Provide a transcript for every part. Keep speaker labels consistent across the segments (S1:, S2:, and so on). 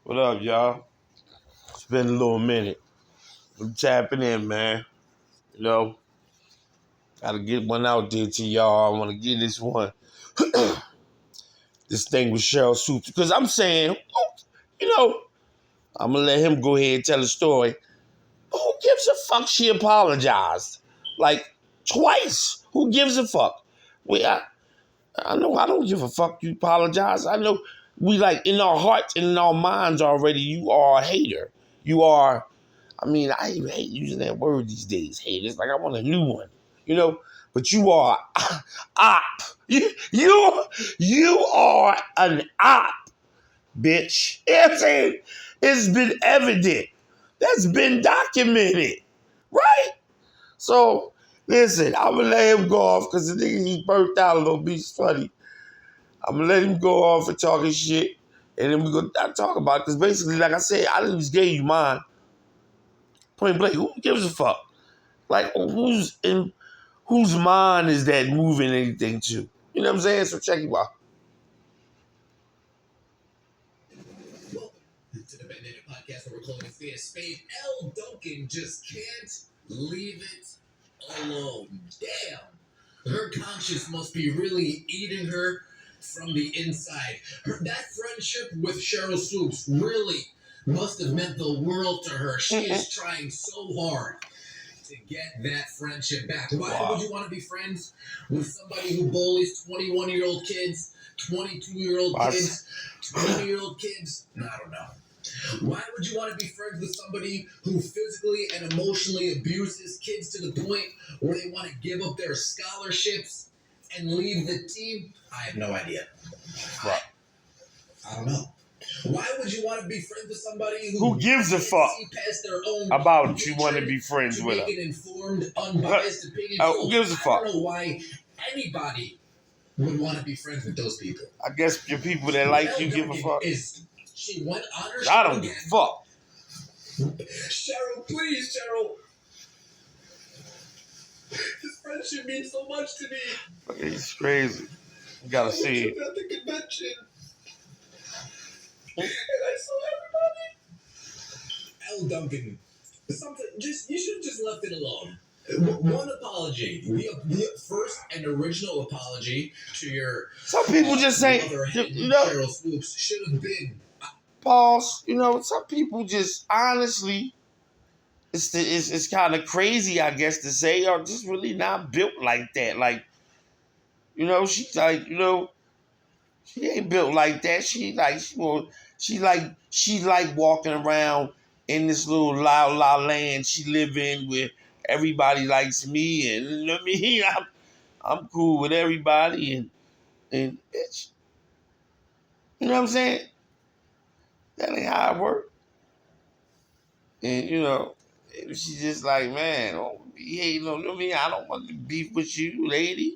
S1: What up, y'all? It's been a little minute. I'm tapping in, man. You know, gotta get one out there to y'all. I want to get this one. This thing with Sheryl Swoopes. Because I'm saying, I'm going to let him go ahead and tell the story. Who gives a fuck she apologized? Like, twice. Who gives a fuck? I know I don't give a fuck you apologize. I know we like in our hearts and in our minds already, you are a hater. You are, I even hate using that word these days, haters. Like I want a new one, But you are op. You are an op, bitch. You know what I'm saying? It's been evident. That's been documented. Right? So, listen, I'm going to let him go off because the nigga, he burnt out a little bit. He's funny. I'm going to let him go off and talking shit. And then we're going to talk about it. Because basically, like I said, I just gave you mine. Point blank, who gives a fuck? Like, whose mind is that moving anything to? You know what I'm saying? So check you out.
S2: Welcome to the Bandana Podcast, where we're calling a spade a spade. Elle Duncan just can't leave it alone. Damn. Her conscience must be really eating her from the inside. That friendship with Sheryl Swoopes really must have meant the world to her. She is trying so hard to get that friendship back. Why would you want to be friends with somebody who bullies 21-year-old kids, 22-year-old kids, 20-year-old kids? I don't know. Why would you want to be friends with somebody who physically and emotionally abuses kids to the point where they want to give up their scholarships and leave the team? I have no idea.
S1: Right.
S2: I don't know. Why would you want to be friends with somebody
S1: who gives a fuck about you want to be friends with her?
S2: Make an informed, unbiased opinion.
S1: Who gives a fuck?
S2: I don't know why anybody would want to be friends with those people.
S1: I guess your people that like you give a fuck.
S2: She went on her show.
S1: I don't give a fuck.
S2: Sheryl, please, Sheryl. This friendship means so much to me.
S1: It's crazy. You gotta see it.
S2: At the convention. And I saw everybody. Elle Duncan. You should have just left it alone. One apology. The first and original apology to your
S1: some people just say,
S2: Sheryl Swoopes should have been.
S1: Pause. Some people just honestly, it's kind of crazy, I guess, to say, are just really not built like that. Like, she's like, she ain't built like that. She like walking around in this little la land she live in where everybody likes me, and I'm cool with everybody, and bitch, you know what I'm saying? That ain't how it work. And she's just like, man, don't be hating on me. I don't want to beef with you, lady.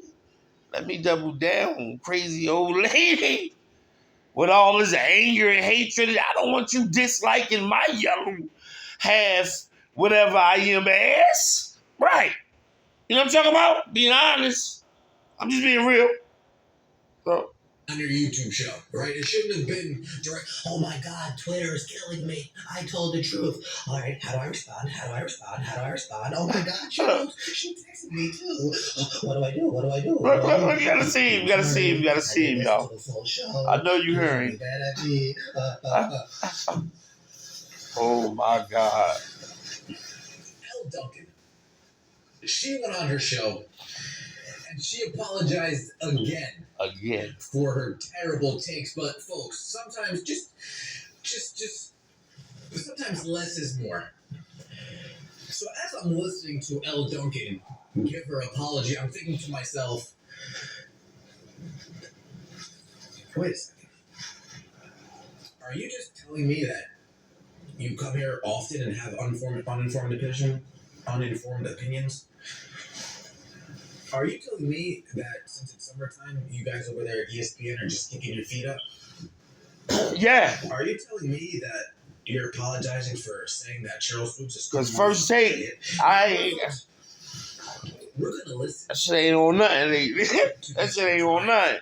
S1: Let me double down, crazy old lady. With all this anger and hatred, I don't want you disliking my yellow half, whatever I am ass. Right. You know what I'm talking about? Being honest. I'm just being real. So.
S2: On your YouTube show, right? It shouldn't have been direct. Oh my God, Twitter is killing me. I told the truth. All right, how do I respond? Oh my God, she texted me too. What do I do?
S1: Look, you gotta see him, y'all. I know you heard him. Oh my God.
S2: Elle Duncan. She went on her show and she apologized again for her terrible takes. But folks, sometimes just sometimes less is more. So as I'm listening to Elle Duncan give her apology, I'm thinking to myself, wait a second. Are you just telling me that you come here often and have uninformed opinions? Are you telling me that since it's summertime, you guys over there at ESPN are just kicking your feet up?
S1: Yeah.
S2: Are you telling me that you're apologizing for saying that Sheryl Swoopes is...
S1: Because first take,
S2: we're going to listen.
S1: That shit ain't on nothing. That shit ain't on nothing.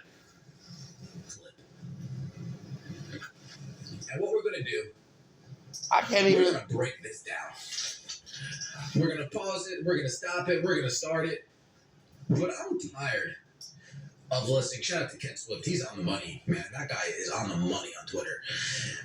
S2: And what we're going to do
S1: I can't
S2: We're
S1: even.
S2: gonna break this down. We're gonna pause it. We're gonna stop it. We're gonna start it. But I'm tired of listening. Shout out to Ken Swift. He's on the money, man. That guy is on the money on Twitter.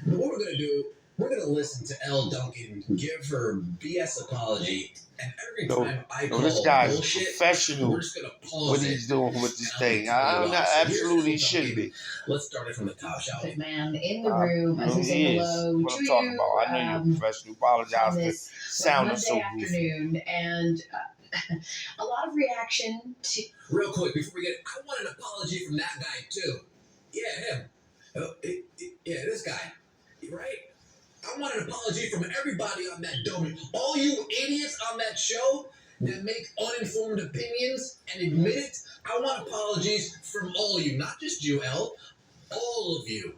S2: But what we're gonna do, we're gonna listen to Elle Duncan give her BS apology, and every time I call
S1: This guy's
S2: bullshit,
S1: professional.
S2: we're just gonna pause
S1: What he's doing with this thing, absolutely shouldn't be.
S2: Let's start it from the top, shall we?
S3: Man in the room as we say hello
S1: what
S3: to
S1: I'm talking
S3: you.
S1: about. I know you're professional. Apologize for
S3: This
S1: sounding so
S3: Monday
S1: goofy.
S3: afternoon, and a lot of reaction to.
S2: Real quick before we get, I want an apology from that guy too. Yeah, him. Yeah, this guy. Right? I want an apology from everybody on that domain. All you idiots on that show that make uninformed opinions and admit it. I want apologies from all of you, not just you, Elle. All of you.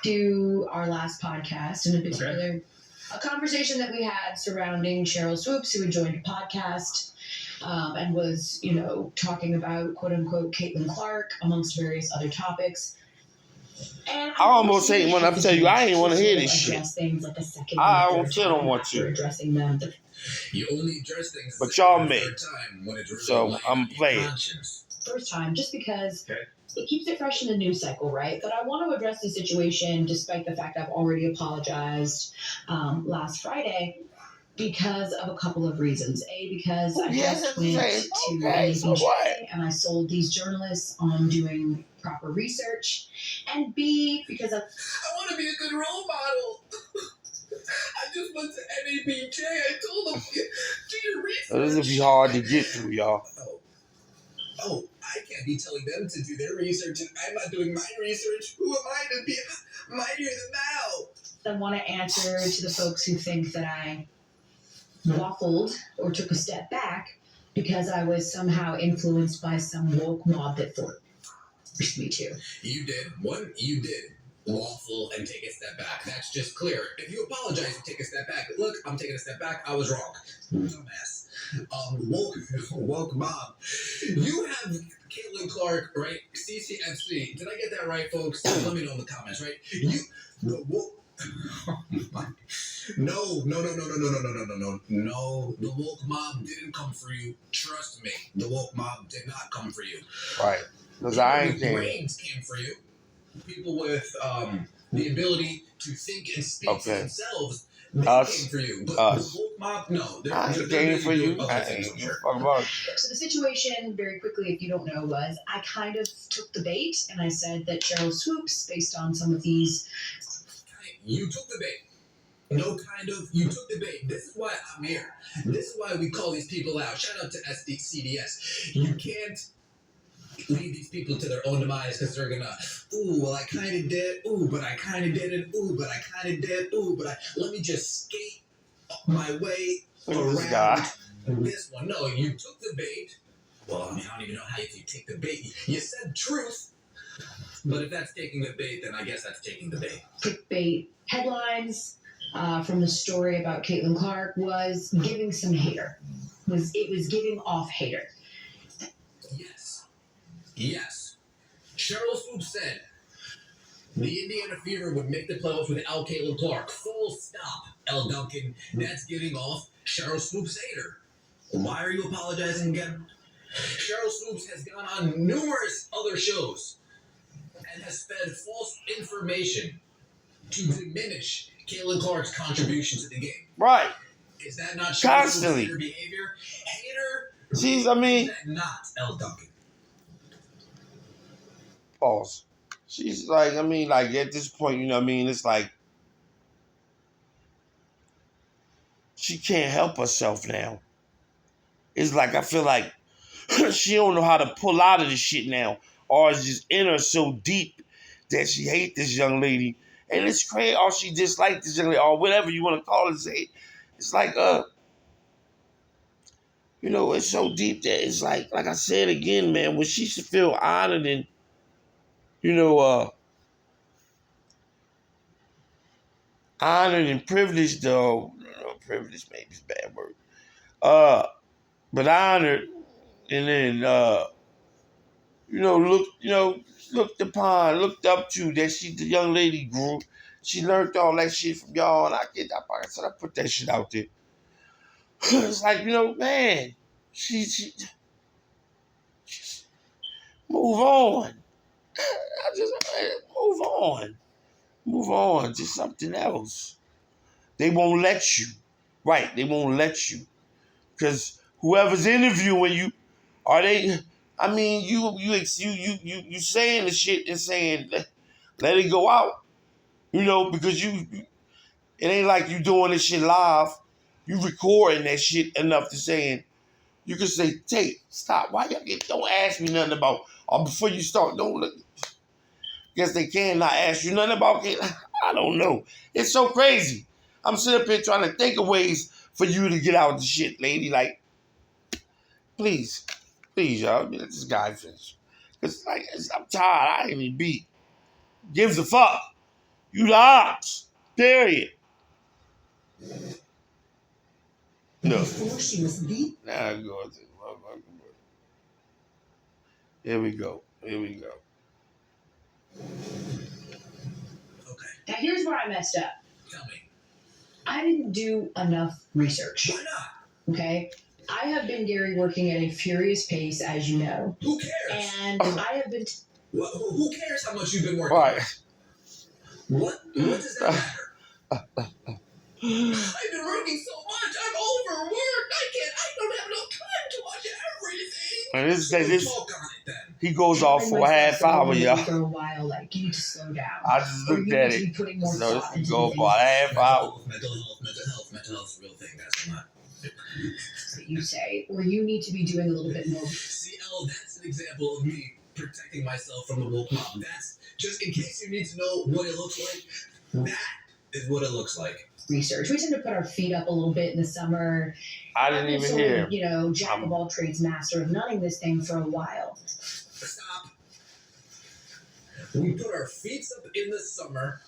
S3: To our last podcast, and in particular, a conversation that we had surrounding Sheryl Swoopes, who had joined a podcast and was, talking about quote unquote Caitlin Clark amongst various other topics. And
S1: I almost hate when I tell you I ain't want to hear this shit.
S3: Things like a second
S1: I don't want to.
S3: Addressing them.
S2: You only address things.
S1: But y'all may.
S2: Really
S1: so I'm playing.
S3: First time, just because it keeps it fresh in the news cycle, right? But I want to address the situation, despite the fact I've already apologized last Friday, because of a couple of reasons. A, because I just went to NABJ and I sold these journalists on doing proper research. And B, because I
S2: want to be a good role model. I just went to NABJ. I told them, do your research.
S1: This will be hard to get through, y'all.
S2: Oh, I can't be telling them to do their research and I'm not doing my research. Who am I to be mightier than thou?
S3: I want to answer to the folks who think that I waffled or took a step back because I was somehow influenced by some woke mob that forced me to.
S2: You did. You did waffle and take a step back. That's just clear. If you apologize and take a step back, look, I'm taking a step back. I was wrong. Dumbass. Woke mob. You have Caitlin Clark, right? CCFC. Did I get that right, folks? Let me know in the comments, right? The woke. No. The woke mob didn't come for you. Trust me. The woke mob did not come for you.
S1: Right. Because I ain't
S2: brains came for you. People with the ability to think and speak for themselves. They came for you. But the woke mob, no.
S1: I came for you.
S3: So the situation, very quickly, if you don't know, was I kind of took the bait and I said that Sheryl Swoopes, based on some of these.
S2: You took the bait. You took the bait. This is why I'm here. This is why we call these people out. Shout out to CDS. You can't leave these people to their own demise because they're gonna, I kind of did, but I kind of didn't, but I kind of did, let me just skate my way around this one. No, you took the bait. Well, I don't even know how you take the bait. You said truth. But if that's taking the bait, then I guess that's taking the bait.
S3: Clickbait headlines from the story about Caitlin Clark was giving some hater. It was giving off hater.
S2: Yes. Sheryl Swoopes said the Indiana Fever would make the playoffs without Caitlin Clark. Full stop. Elle Duncan, that's giving off Sheryl Swoopes hater. Why are you apologizing again? Sheryl Swoopes has gone on numerous other shows and has fed false information to diminish Caitlin Clark's contribution to the game.
S1: Right.
S2: Is that not
S1: constantly
S2: hater behavior?
S1: Is that
S2: not Elle Duncan?
S1: Pause. She's like, at this point, it's like she can't help herself now. It's like I feel like she don't know how to pull out of this shit now, or it's just in her so deep that she hate this young lady, and it's crazy. Or she dislike this young lady, or whatever you want to call it. Say, it's like it's so deep that it's like I said again, man. When she should feel honored and honored and privileged, though. Privileged maybe is a bad word. But honored, and then looked upon, looked up to, that the young lady grew, She learned all that shit from y'all, and I said I put that shit out there. It's like, man, she just move on. I just move on. Move on to something else. They won't let you. Right, they won't let you. Because whoever's interviewing you, are they, I mean, you saying the shit and saying, let it go out. Because it ain't like you doing this shit live. You recording that shit enough to saying, you can say, tape, stop. Why y'all don't ask me nothing about, or before you start, don't look. Guess they can not ask you nothing about it. I don't know. It's so crazy. I'm sitting up here trying to think of ways for you to get out of the shit, lady. Like, please, y'all, let this guy finish. Because, I'm tired. I ain't even beat. Gives a fuck. You the ops. Period. No.
S2: Before she was beat.
S1: Now I go. Here we go.
S2: Okay.
S3: Now here's where I messed up.
S2: Tell me.
S3: I didn't do enough research.
S2: Why not?
S3: Okay? I have been, Gary, working at a furious pace, as you know.
S2: Who cares?
S3: And I have been...
S2: Who cares how much you've been working?
S1: Right.
S2: What does that matter? I've been working so much. I'm overworked. I don't have enough time to watch everything.
S1: And this
S2: Talk on it then.
S1: he goes off for a half hour, y'all.
S3: For a while, like, you need to slow down.
S1: I just looked at it.
S3: Putting more
S1: So
S3: thought
S1: this
S3: into
S1: go
S3: the
S1: for a half hour.
S2: Mental health is a real thing. That's not.
S3: that you say, or you need to be doing a little bit more.
S2: See, Elle, that's an example of me protecting myself from the woke mob. That's just in case you need to know what it looks like. That is what it looks like.
S3: Research. We tend to put our feet up a little bit in the summer.
S1: I didn't even hear.
S3: Jack of all trades, master of nutting this thing for a while.
S2: Stop. We put our feet up in the summer.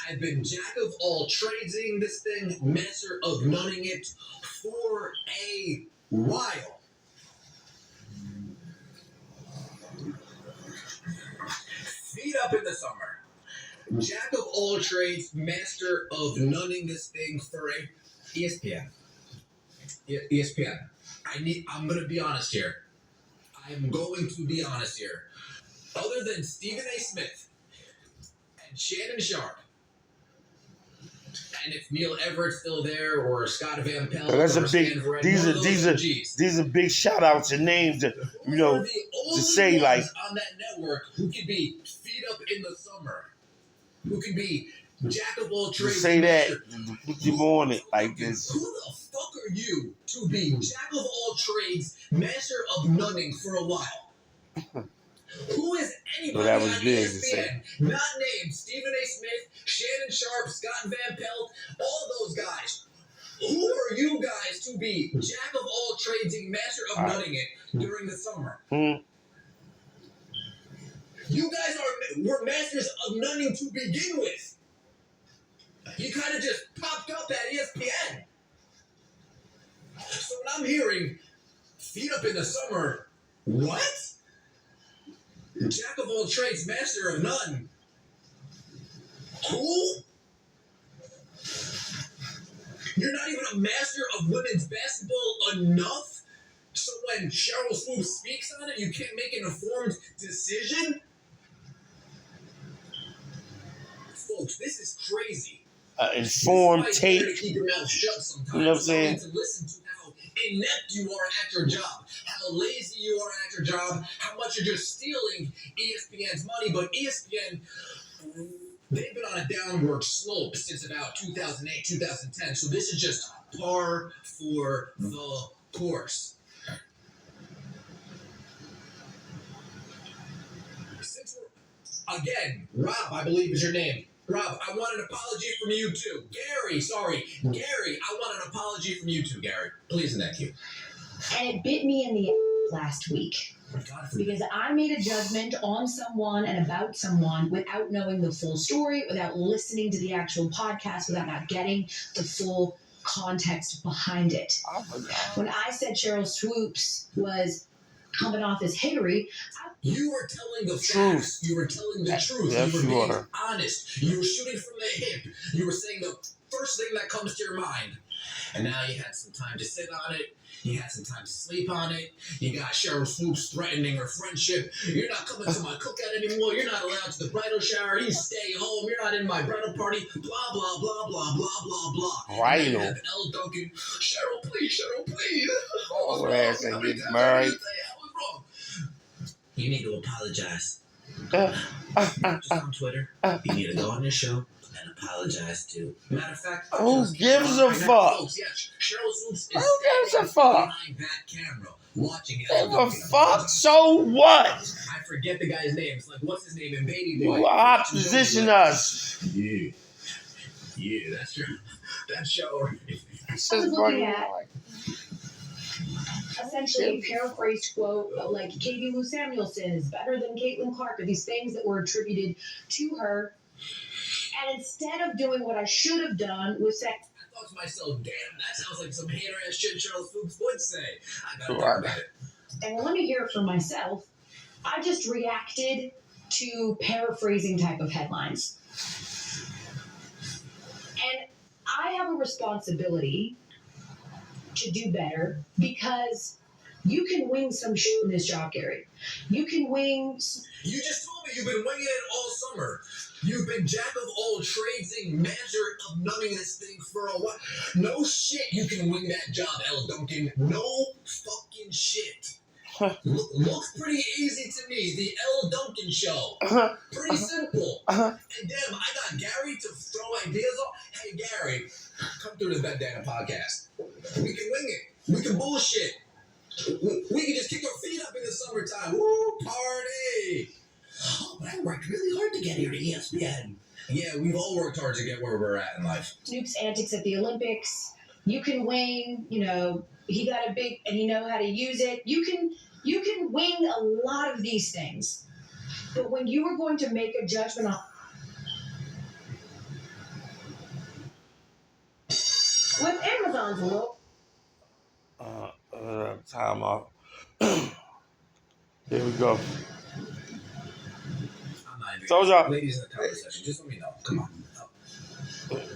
S2: I've been jack of all tradesing this thing, master of nutting it for a while. Feet up in the summer. Jack of all trades, master of nutting this thing for a ESPN. ESPN. I'm gonna be honest here. I'm going to be honest here. Other than Stephen A. Smith and Shannon Sharp, and if Neil Everett's still there or Scott Van Pelt,
S1: That's
S2: or
S1: a big.
S2: Stan Vereen,
S1: These are big shout outs and names that
S2: who are the only
S1: to say
S2: ones
S1: like
S2: on that network who can be feet up in the summer, who can be jack of all
S1: to
S2: trades.
S1: say that to put you on it like this.
S2: Who the fuck are you to be jack of all trades, master of nutting for a while? Who is anybody
S1: So that was
S2: on
S1: big to
S2: ESPN
S1: say.
S2: not named Stephen A. Smith, Shannon Sharp, Scott Van Pelt, all those guys? Who are you guys to be jack of all trades and master of nutting it during the summer?
S1: Hmm.
S2: You guys were masters of nutting to begin with. You kind of just popped up at ESPN. So when I'm hearing feet up in the summer, what? Jack of all trades, master of none. Who? You're not even a master of women's basketball enough? So when Sheryl Swoopes speaks on it, you can't make an informed decision? Folks, this is crazy.
S1: Informed tape.
S2: To keep your mouth shut sometimes.
S1: You know what I'm saying?
S2: To listen to how inept you are at your job, how lazy you are at your job, how much you're just stealing ESPN's money. But ESPN, they've been on a downward slope since about 2008, 2010. So this is just par for the course. Again, Rob, I believe is your name. Rob, I want an apology from you too. Gary, I want an apology from you too, Gary. Please and thank you.
S3: And it bit me in the last week. Because I made a judgment on someone and about someone without knowing the full story, without listening to the actual podcast, without not getting the full context behind it.
S1: Oh my God.
S3: When I said Sheryl Swoopes was coming off as hatery.
S2: You were telling the
S1: Truth.
S2: facts. You were telling the truth.
S1: Yes,
S2: you were
S1: you
S2: being
S1: are.
S2: honest. You were shooting from the hip. You were saying the first thing that comes to your mind. And now you had some time to sit on it. You had some time to sleep on it. You got Sheryl Swoopes threatening her friendship. You're not coming to my cookout anymore. You're not allowed to the bridal shower. You stay home. You're not in my bridal party. Blah, blah, blah, blah, blah, blah, blah.
S1: Right.
S2: And then you have Elle Duncan. Sheryl, please. Sheryl, please.
S1: Oh, ass ain't getting
S2: I
S1: married.
S2: was wrong. You need to apologize. Just on Twitter. You need to go on your show and apologize too. Matter of fact,
S1: Who gives a fuck?
S2: Folks, yes, Sheryl Swoopes is
S1: Who gives a fuck?
S2: behind that camera, watching Elle
S1: Give a
S2: Duncan.
S1: fuck? So what?
S2: I forget the guy's name. It's like, what's his name in Baby
S1: You
S2: Boy?
S1: opposition us.
S2: Yeah, that's show.
S1: This
S3: I was
S1: is
S3: looking
S1: funny.
S3: at essentially a paraphrased quote of like Katie Lou Samuelson is better than Caitlin Clark, or these things that were attributed to her. And instead of doing what I should have done was say,
S2: I thought to myself, damn, that sounds like some hater ass shit Sheryl Swoopes would say. I gotta
S1: Right.
S2: think about it.
S3: and let me hear it for myself. I just reacted to paraphrasing type of headlines. And I have a responsibility to do better because you can wing some shit in this job, Gary. You can wing.
S2: You just told me you've been winging it all summer. You've been jack of all trades and master of numbing this thing for a while. No shit, you can wing that job, Elle Duncan. No fucking shit. Looks pretty easy to me. The Elle Duncan show. Pretty simple. And damn, I got Gary to throw ideas off. Hey, Gary, come through the Bandana podcast. We can wing it. We can bullshit. We can just kick our feet up in the summertime. Woo, party. Oh, but I worked really hard to get here to ESPN. Yeah, we've all worked hard to get where we're at in life.
S3: Snoop's antics at the Olympics. You can wing, he got a big and he know how to use it. You can wing a lot of these things. But when you are going to make a judgment on with Amazon's look,
S1: Time off. Here we go.
S2: I'm not even.
S1: Told y'all.
S2: Ladies in the comment section, just let me know. Come on.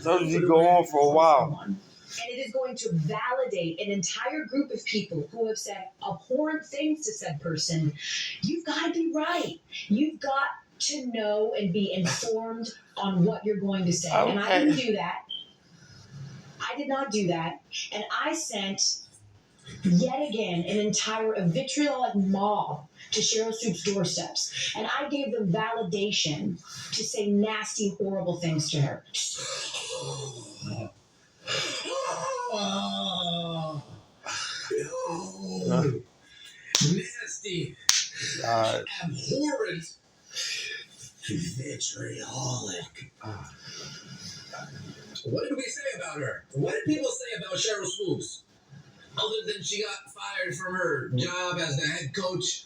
S1: Told you go on for a while.
S3: and it is going to validate an entire group of people who have said abhorrent things to said person. You've got to be right. You've got to know and be informed on what you're going to say.
S1: Okay.
S3: And I didn't do that. I did not do that. And I sent yet again an entire vitriolic mob to Sheryl Swoopes' doorsteps. And I gave them validation to say nasty, horrible things to her.
S2: Oh, nasty, abhorrent, vitriolic. What did we say about her? What did people say about Sheryl Swoopes? Other than she got fired from her job as the head coach,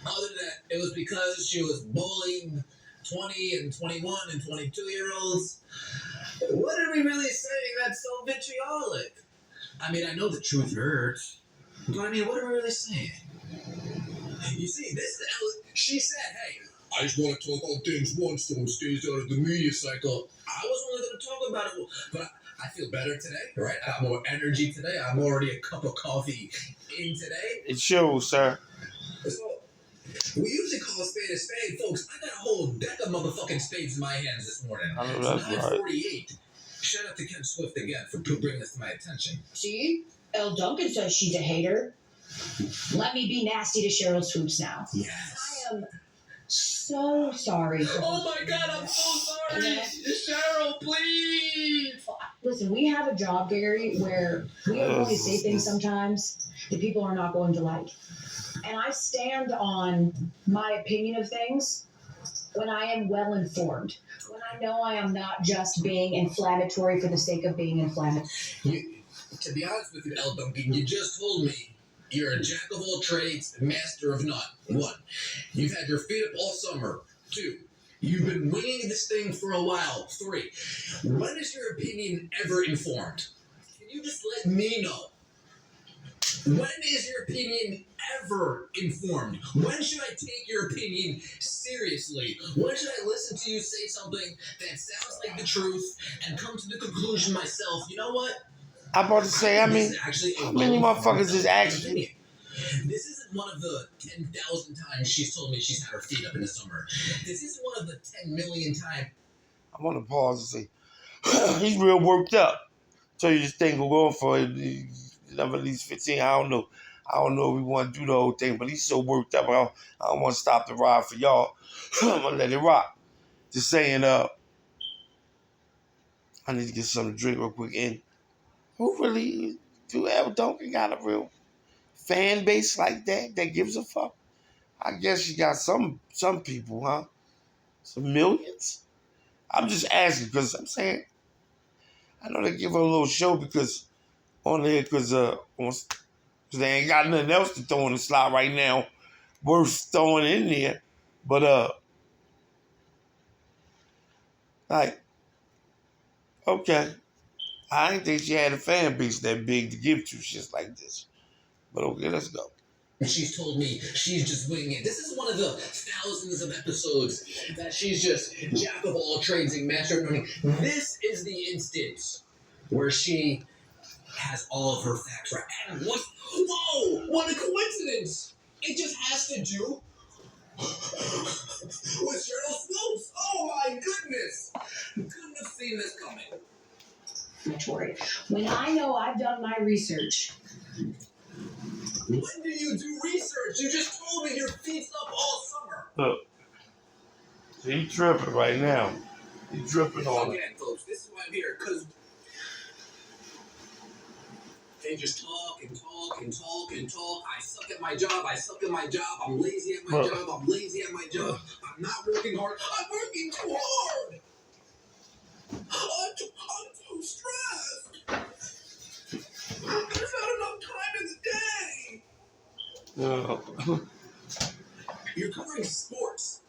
S2: other than that, it was because she was bullying 20 and 21 and 22-year-olds. What are we really saying that's so vitriolic? I mean, I know the truth hurts, but I mean, what are we really saying? You see, she said, hey, I just want to talk on things once so it stays out of the media cycle. I was only going to talk about it, but I feel better today, right? I got more energy today. I'm already a cup of coffee in today.
S1: It shows, sir.
S2: So, we usually call a spade, folks. I got a whole deck of motherfucking spades in my hands this morning.
S1: I know that's
S2: It's
S1: right.
S2: 9:48. Shout out to Ken Swift again for bringing this to my attention.
S3: See? Elle Duncan says she's a hater. Let me be nasty to Sheryl Swoopes now.
S2: Yes.
S3: I am so sorry.
S2: Oh my God, I'm so sorry. Sheryl, please.
S3: Listen, we have a job, Gary, where we are going to say things sometimes that people are not going to like. And I stand on my opinion of things when I am well informed. When I know I am not just being inflammatory for the sake of being inflammatory.
S2: To be honest with you, Elle Duncan, you just told me you're a jack of all trades, master of none. 1, you've had your feet up all summer. 2, you've been winging this thing for a while. 3, when is your opinion ever informed? Can you just let me know? When is your opinion ever informed? When should I take your opinion seriously? When should I listen to you say something that sounds like the truth and come to the conclusion myself, you know what?
S1: I'm about to say,
S2: This is actually a
S1: how many motherfuckers is actually...
S2: opinion. This isn't one of the 10,000 times she's told me she's had her feet up in the summer. This isn't one of the 10 million times.
S1: I want to pause and say, he's real worked up. So you this thing will go on for at least 15. I don't know if we want to do the whole thing, but he's so worked up. I don't want to stop the ride for y'all. I'm going to let it rock. Just saying, I need to get something to drink real quick. And who really, do Elle Duncan got a real fan base like that gives a fuck? I guess you got some people, huh? Some millions? I'm just asking because I'm saying, I know they give her a little show because they ain't got nothing else to throw in the slot right now worth throwing in there. But, like, okay. I didn't think she had a fan base that big to give to shit like this. But okay, let's go.
S2: She's told me she's just winging it. This is one of the thousands of episodes that she's just jack of all trades and master of none. This is the instance where she has all of her facts right. And what a coincidence! It just has to do with Sheryl Swoopes. Oh my goodness! Couldn't have seen this coming.
S3: When I know I've done my research.
S2: When do you do research? You just told me your feet's up all summer.
S1: Look, he's tripping right now. He's tripping on it.
S2: Again, folks, this is why I'm here, because they just talk and talk and talk and talk. I suck at my job. I suck at my job. I'm lazy at my job. I'm lazy at my job. I'm not working hard. I'm working too hard. I'm too stressed. There's not enough time in the day.
S1: No.
S2: You're covering sports.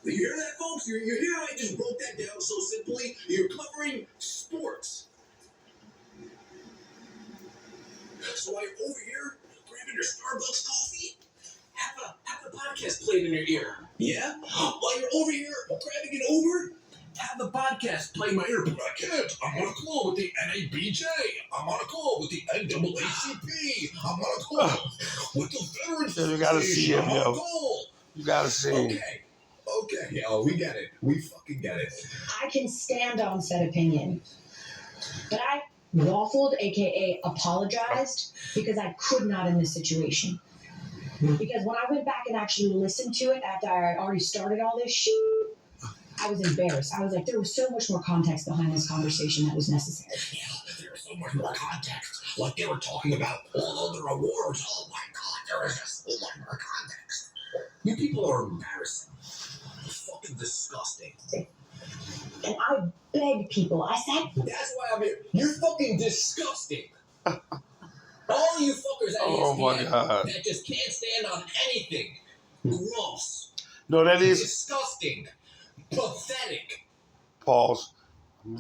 S2: You hear that, folks? You hear how I just broke that down so simply? You're covering sports. So while you're over here grabbing your Starbucks coffee, have a podcast played in your ear. Yeah? While you're over here grabbing it over, have the podcast play in my ear. But I can't. I'm on a call with the NABJ. I'm on a call with the NAACP. I'm on a call with the Veterans
S1: You gotta see him,
S2: I'm on a
S1: yo.
S2: call.
S1: You gotta see him.
S2: Okay, yo, we get it. We fucking get it.
S3: I can stand on said opinion. But I waffled, aka apologized, because I could not in this situation. Because when I went back and actually listened to it after I already started all this shit, I was embarrassed. I was like, there was so much more context behind this conversation that was necessary.
S2: Yeah, there was so much more context. Like they were talking about all other awards. Oh my god, there was just so much more context. You people are embarrassing. Fucking disgusting.
S3: And I begged people. I said,
S2: that's why I'm here. You're fucking disgusting. All you fuckers at ESPN that just can't stand on anything. Gross.
S1: No, that is
S2: disgusting. Pathetic.
S1: Pause.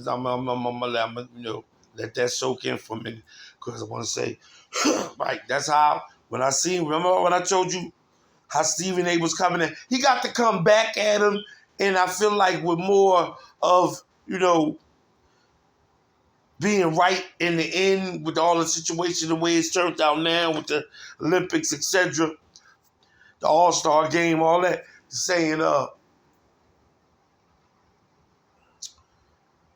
S1: I'm let that soak in for a minute because I want to say, right, that's how, when I seen, remember when I told you how Stephen A was coming in, he got to come back at him, and I feel like with more of, being right in the end with all the situation, the way it's turned out now with the Olympics, etc., the All-Star game, all that, saying,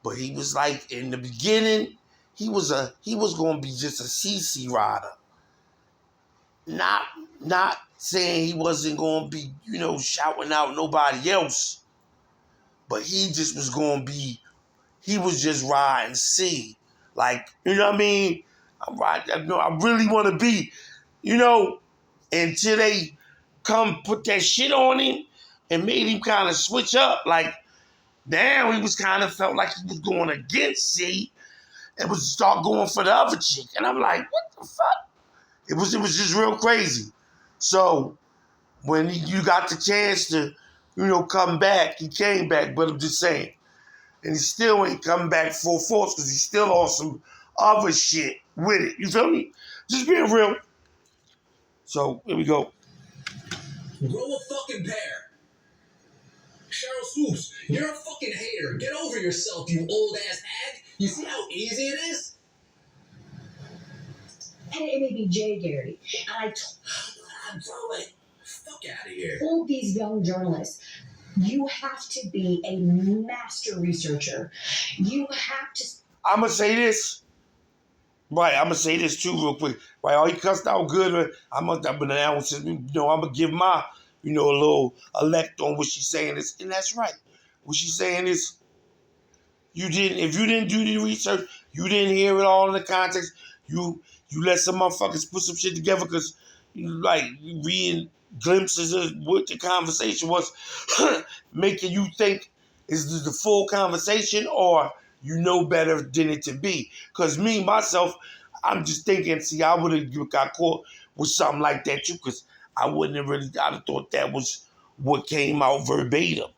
S1: but he was like, in the beginning, he was going to be just a CC rider. Not saying he wasn't going to be, shouting out nobody else, but he just was going to be, he was just riding C. Like, you know what I mean? I'm riding, I really want to be, until they come put that shit on him and made him kind of switch up. Like, now he was kind of felt like he was going against C and would start going for the other chick. And I'm like, what the fuck? It was just real crazy. So when you got the chance to, come back, he came back, but I'm just saying. And he still ain't coming back full force because he's still on some other shit with it. You feel me? Just being real. So here we go.
S2: Grow a fucking pair. Sheryl Swoopes, you're a fucking hater. Get over yourself, you old ass hag. You see how easy it is?
S3: And it may be Jay Garrity. And
S2: I'm throwing. Fuck out of here.
S3: told these young journalists, you have to be a master researcher. You have to.
S1: I'm going to say this. Right, I'm going to say this too real quick. Right, all he cussed out good. I'm going to give my, a little elect on what she's saying is, and that's right. What she's saying is, if you didn't do the research, you didn't hear it all in the context, you let some motherfuckers put some shit together because you reading glimpses of what the conversation was, making you think is this the full conversation or you know better than it to be. Because me, myself, I'm just thinking, see, I would have got caught with something like that too because I wouldn't have really, I'd have thought that was what came out verbatim.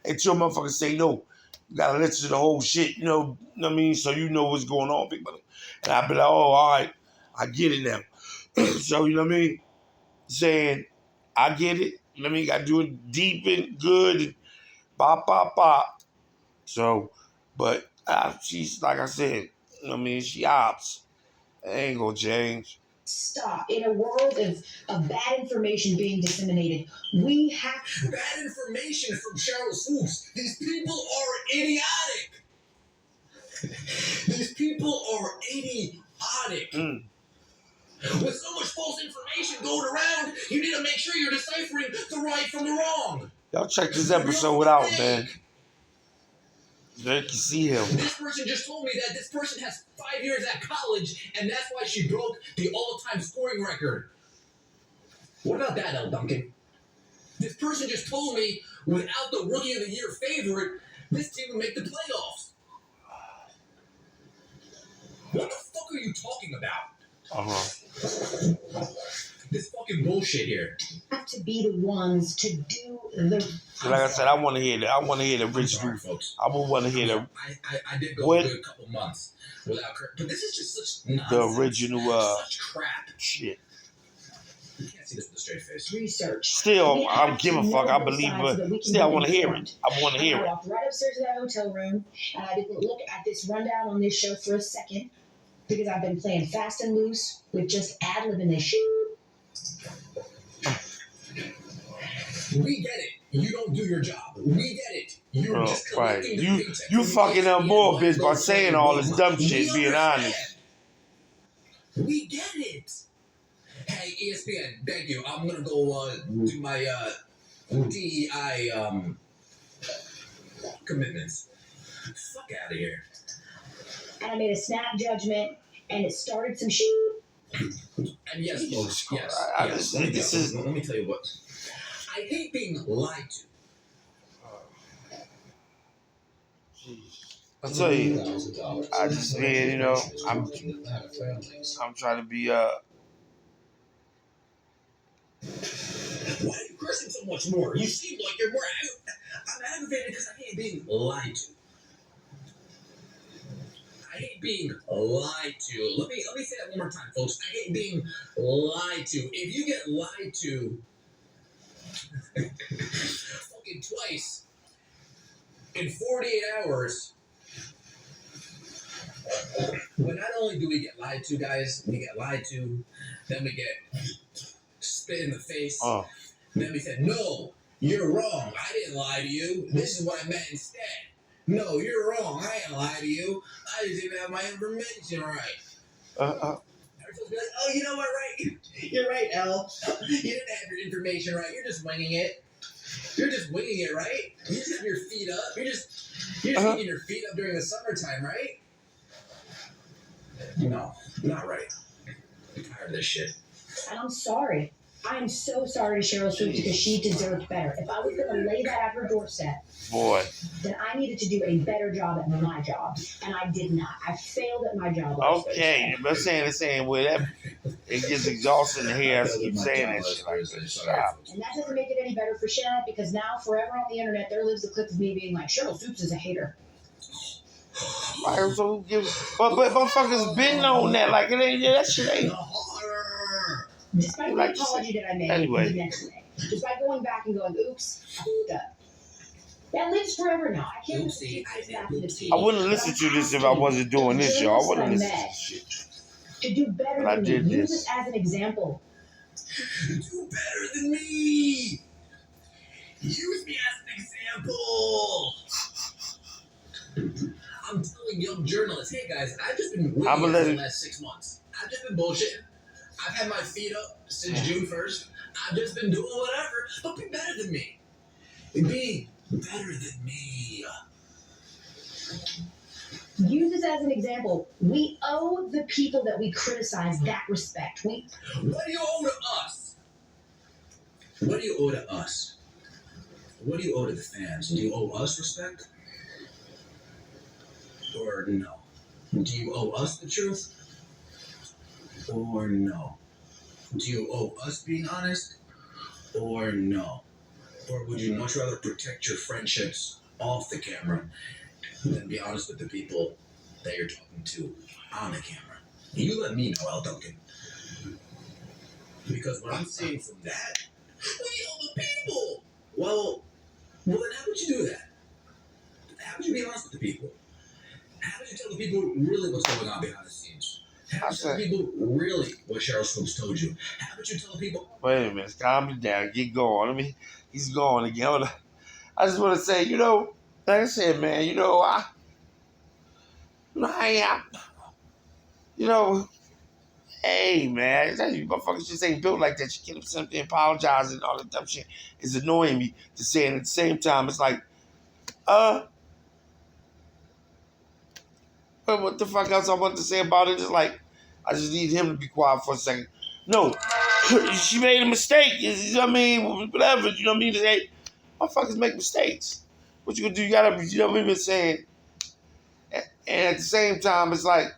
S1: Until motherfuckers say no. You gotta listen to the whole shit, you know what I mean? So you know what's going on, big brother. And I'd be like, oh, all right, I get it now. So, you know what I mean? Saying, I get it. You know what I mean? I do it deep and good. And bop, bop, bop. So, but she's, like I said, you know what I mean? She opts. It ain't gonna change.
S3: Stop. In a world of bad information being disseminated, we have
S2: Bad information from Sheryl Swoopes. These people are idiotic. These people are idiotic. With so much false information going around, you need to make sure you're deciphering the right from the wrong.
S1: Y'all check this episode out, man. You can see him.
S2: This person just told me that this person has 5 years at college, and that's why she broke the all-time scoring record. What about that, Elle Duncan? This person just told me without the Rookie of the Year favorite, this team would make the playoffs. What the fuck are you talking about? This fucking bullshit here.
S3: have to be the ones to do the.
S1: Like I said, I want to hear that. I want to hear the original.
S2: Folks.
S1: I would want to hear the.
S2: I did go a good couple months without, but this is just such nonsense.
S1: The original
S2: such crap.
S1: Shit.
S2: You can't see this with a straight face.
S3: Research.
S1: Still, I don't give a fuck. I believe, but still, I want to hear it. I want to hear
S3: I
S1: it.
S3: walked right upstairs to that hotel room, and I didn't look at this rundown on this show for a second because I've been playing fast and loose with just ad-libbing this shit.
S2: We get it. You don't do your job. We get it. You're just collecting
S1: right. You fucking up more, bitch, by saying all this dumb shit, being honest.
S2: We get it. Hey, ESPN, thank you. I'm gonna go do my DEI commitments. Fuck out of here.
S3: And I made a snap judgment, and it started some shit.
S2: And yes, folks, yes. Let me tell you what. I hate being lied to.
S1: I'll tell you, I just mean, I'm trying to be
S2: Why are you cursing so much more? You seem like you're more. I'm aggravated because I hate being lied to. I hate being lied to. Let me say that one more time, folks. I hate being lied to. If you get lied to fucking twice in 48 hours, but not only do we get lied to, guys, we get lied to, then we get spit in the face. Then we said, no, you're wrong. I didn't lie to you. This is what I meant instead. No, you're wrong. I didn't lie to you. I just didn't have my information right. Everyone's supposed to be like, oh, you know what, right? You're right, Elle. You didn't have your information right. You're just winging it. You're just winging it, right? You just have your feet up. You're just keeping your feet up during the summertime, right? No, not right. I'm tired of this shit.
S3: And I'm sorry. I'm so sorry to Sheryl Swoopes because she deserved better. If I was going to lay that at her doorstep, then I needed to do a better job at my job, and I did not. I failed at my job.
S1: Okay, but saying well, that it gets exhausting to hear us keep saying that shit like this.
S3: And that doesn't make it any better for Sheryl because now forever on the internet there lives the clip of me being like, Sheryl Swoopes is a hater.
S1: Like, so who gives? But motherfuckers been on that. Like, it ain't, that shit ain't.
S2: The horror.
S3: Despite the apology that I made
S1: anyway.
S3: the next day, despite going back and going, oops, I fucked up. That lives forever now. I can't
S2: Oopsie,
S1: I wouldn't listen to this if I wasn't doing this, y'all. I wouldn't listen to this shit.
S3: To do better
S1: But I
S3: than
S1: did
S3: me. Use
S1: this.
S3: it as an example.
S2: Do better than me. Use me as an example. I'm telling young journalists, hey guys, I've just been waiting for the last 6 months. I've just been bullshitting. I've had my feet up since June 1st. I've just been doing whatever, but be better than me. Be better than me.
S3: Use this as an example. We owe the people that we criticize that respect.
S2: What do you owe to us? What do you owe to us? What do you owe to the fans? Do you owe us respect? Or no? Do you owe us the truth? Or no? Do you owe us being honest? Or no? Or would you much rather protect your friendships off the camera than be honest with the people that you're talking to on the camera? You let me know, Elle Duncan. Because what I'm seeing from that, we owe the people. Well, then how would you do that? How would you be honest with the people? How would you tell the people really what's going on behind the scenes? How would you tell the people really what Sheryl Swoopes told you? How would you tell the people?
S1: Wait a minute, calm me down, get going. He's going again. I just want to say, like I said, man, hey, man, you motherfuckers just ain't built like that. You get up something, apologize, and all that dumb shit is annoying me to say. And at the same time, it's like, what the fuck else I want to say about it? It's like, I just need him to be quiet for a second. No, she made a mistake. You know what I mean? Whatever, you know what I mean? Hey, motherfuckers make mistakes. What you gonna do? You gotta, you know what I mean? Saying, and at the same time, it's like,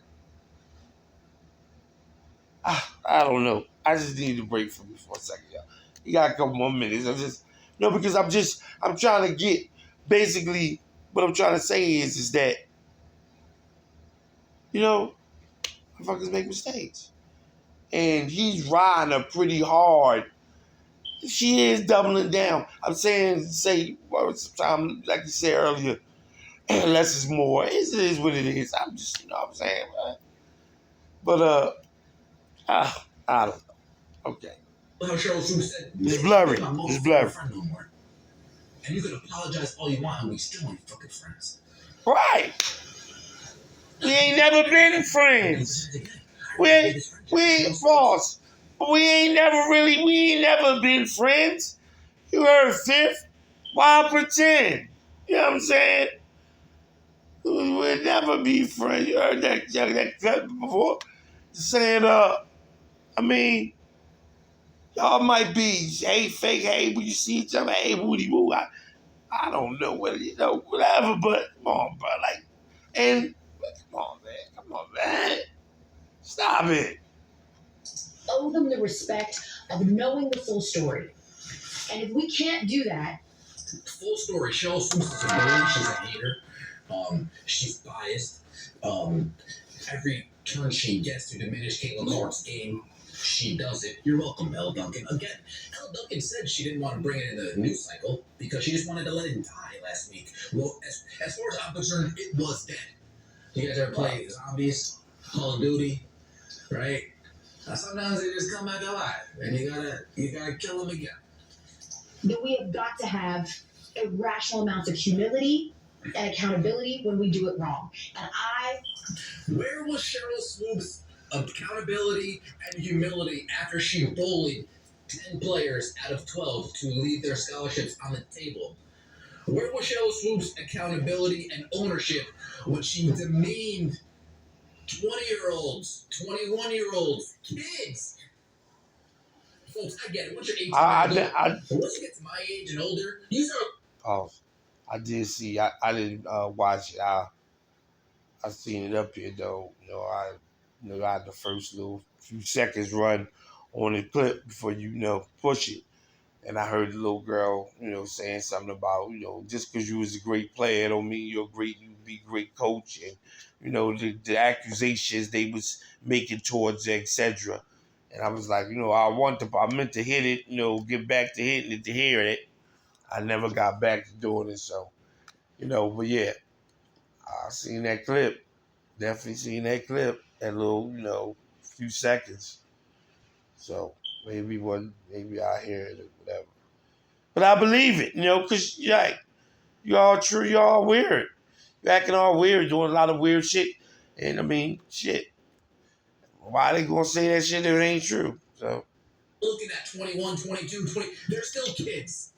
S1: I don't know. I just need a break from you for a second, y'all. You got a couple more minutes. Because I'm trying to get, basically, what I'm trying to say is that, motherfuckers make mistakes. And he's riding her pretty hard. She is doubling down. I'm saying, sometimes, like you said earlier, less is more. It is what it is. I'm just, you know what I'm saying, man. But, I don't know. Okay.
S2: Well, Sheryl Swoopes said,
S1: it's blurry. It's blurry.
S2: No more. And you can apologize all you want, and we still ain't fucking friends.
S1: Right. We ain't never been friends. We ain't false. We ain't never been friends. You heard Fifth? Why pretend? You know what I'm saying? We'll never be friends. You heard that cut before? Saying, y'all might be fake hate when you see each other, hey, woody woo. I don't know whether, whatever, but come on, bro. Come on, man. Stop it.
S3: Owe them the respect of knowing the full story. And if we can't do that,
S2: full story, Sheryl Swoopes is a bully. She's a hater. She's biased. Every turn she gets to diminish Caitlin Clark's game, she does it. You're welcome, Elle Duncan. Again, Elle Duncan said she didn't want to bring it in the news cycle because she just wanted to let it die last week. Well, as far as I'm concerned, it was dead. You guys ever play zombies, Call of Duty, right? Sometimes they just come back alive, and you gotta kill them again.
S3: That we have got to have irrational amounts of humility and accountability when we do it wrong. And
S2: where was Sheryl Swoopes' accountability and humility after she bullied 10 players out of 12 to leave their scholarships on the table? Where was Sheryl Swoopes' accountability and ownership when she demeaned 20-year-olds, 21-year-olds, kids? Folks, I get it. Once you're 18 once you get to my age and older, you start...
S1: Pause. I did see. I didn't watch it. I seen it up here though. I had the first little few seconds run on the clip before push it. And I heard the little girl, saying something about, just because you was a great player don't mean you be a great coach, and the accusations they was making towards her, etc. And I was like, I meant to hit it, get back to hitting it to hear it. I never got back to doing it, so but yeah, I seen that clip. Definitely seen that clip. That little, few seconds. So maybe I hear it or whatever. But I believe it, because you all true, you all weird. You acting all weird, doing a lot of weird shit. And I mean, shit. Why they gonna say that shit if it ain't true? So
S2: Looking at 21, 22, 20, they're still kids.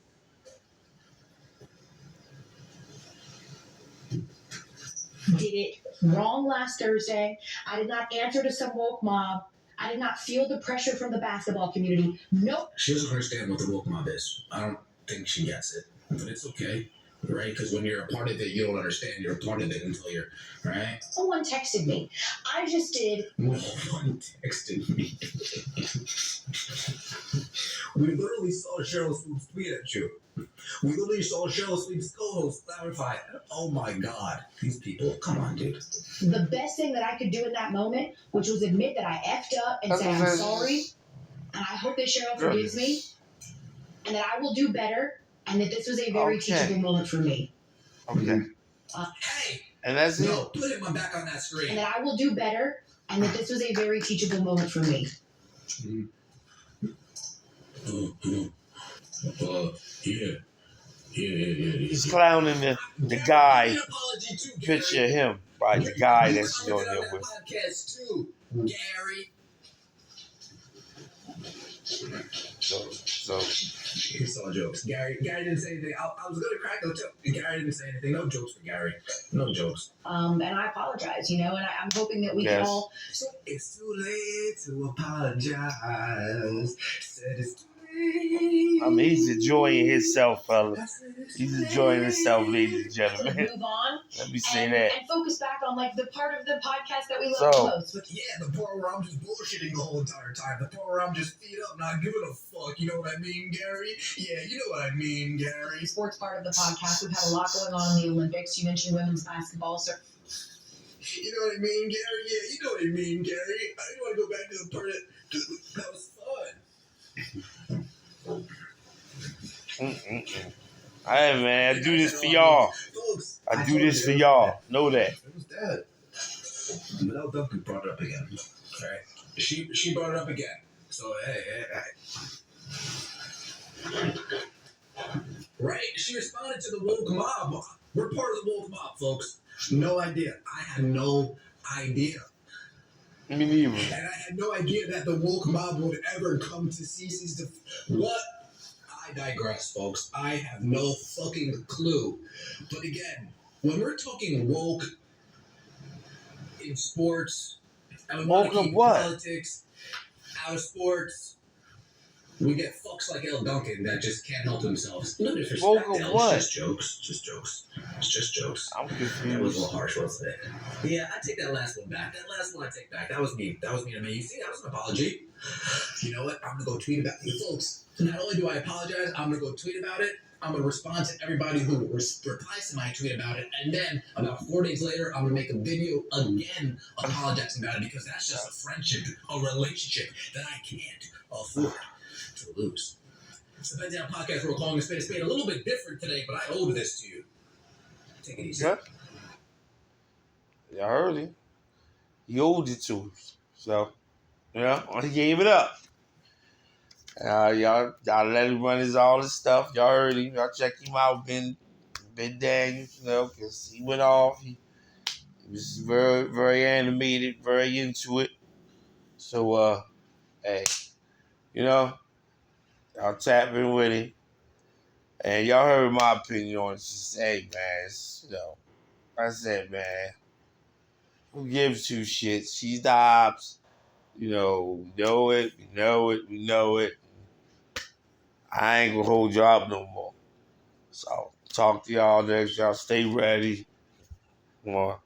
S3: Did it wrong last Thursday. I did not answer to some woke mob. I did not feel the pressure from the basketball community. Nope.
S2: She doesn't understand what the woke mob is. I don't think she gets it, but it's okay, right? Because when you're a part of it, you don't understand you're a part of it until you're, right?
S3: Someone texted me. I just did.
S2: No one texted me. We literally saw Sheryl Swoopes tweet at you. We literally saw Sheryl Swoopes' co-host clarify. Oh my God, these people! Come on, dude.
S3: The best thing that I could do in that moment, which was admit that I effed up and say I'm sorry, and I hope that Sheryl forgives me, and that I will do better, and that this was a very teachable moment for me.
S1: Okay.
S2: Hey!
S1: And that's it?
S2: No, put my back on that screen.
S3: And that I will do better, and that this was a very teachable moment for me.
S2: Yeah.
S1: He's clowning the guy. Picture of him, right? The guy that's on there with.
S2: Podcast too, Gary.
S1: So.
S2: It's all jokes. Gary didn't say anything. I was gonna crack a joke. Gary didn't say anything. No jokes for Gary. No jokes.
S3: And I apologize, and I'm hoping that we can all.
S2: So it's too late to apologize. Said it's too late.
S1: I mean, he's enjoying himself, fellas. He's enjoying himself, ladies and gentlemen.
S3: Move on.
S1: Let me say that.
S3: And focus back on the part of the podcast that we love the most.
S2: Yeah, the part where I'm just bullshitting the whole entire time. The part where I'm just feet up, not giving a fuck. You know what I mean, Gary? Yeah, you know what I mean, Gary.
S3: The sports part of the podcast. We've had a lot going on in the Olympics. You mentioned women's basketball, so.
S2: You know what I mean, Gary? Yeah, you know what I mean, Gary. I didn't want to go back to the part that was fun.
S1: Hey, man, I do this for y'all.
S2: Folks,
S1: I do this for y'all. Know that.
S2: It was dead. But Elle Duncan brought it up again. Right? She brought it up again. So, hey. Right? She responded to the woke mob. We're part of the woke mob, folks. No idea. I had no idea.
S1: Me neither.
S2: And I had no idea that the woke mob would ever come to Cece's What? I digress, folks. I have no fucking clue. But again, when we're talking woke in sports,
S1: woke of what?
S2: Politics, out of sports, we get fucks like Elle Duncan that just can't help themselves. No disrespect.
S1: Woke of what?
S2: It's just jokes. It's just jokes.
S1: I'm confused.
S2: That was a little harsh, wasn't it? Yeah, I take that last one back. I take back. That was me. That was me to me. You see, that was an apology. You know what? I'm going to go tweet about it. Folks, not only do I apologize, I'm going to go tweet about it. I'm going to respond to everybody who replies to my tweet about it. And then about 4 days later, I'm going to make a video again apologizing about it because that's just a friendship, a relationship that I can't afford to lose. It's the Bend Down Podcast. We're calling a spade a little bit different today, but I owe this to you. Take it easy.
S1: Yeah. Y'all heard him. He owed it to us. So, he gave it up. Y'all let him run all his stuff. Y'all heard him. Y'all check him out. Ben Daniels, because he went off. He was very, very animated, very into it. So, hey, y'all tap in with him. And y'all heard my opinion on it. Just, hey, man, I said, man, who gives two shits? She's the ops. We know it. We know it. I ain't gonna hold y'all up no more. So, talk to y'all next. Y'all stay ready. More.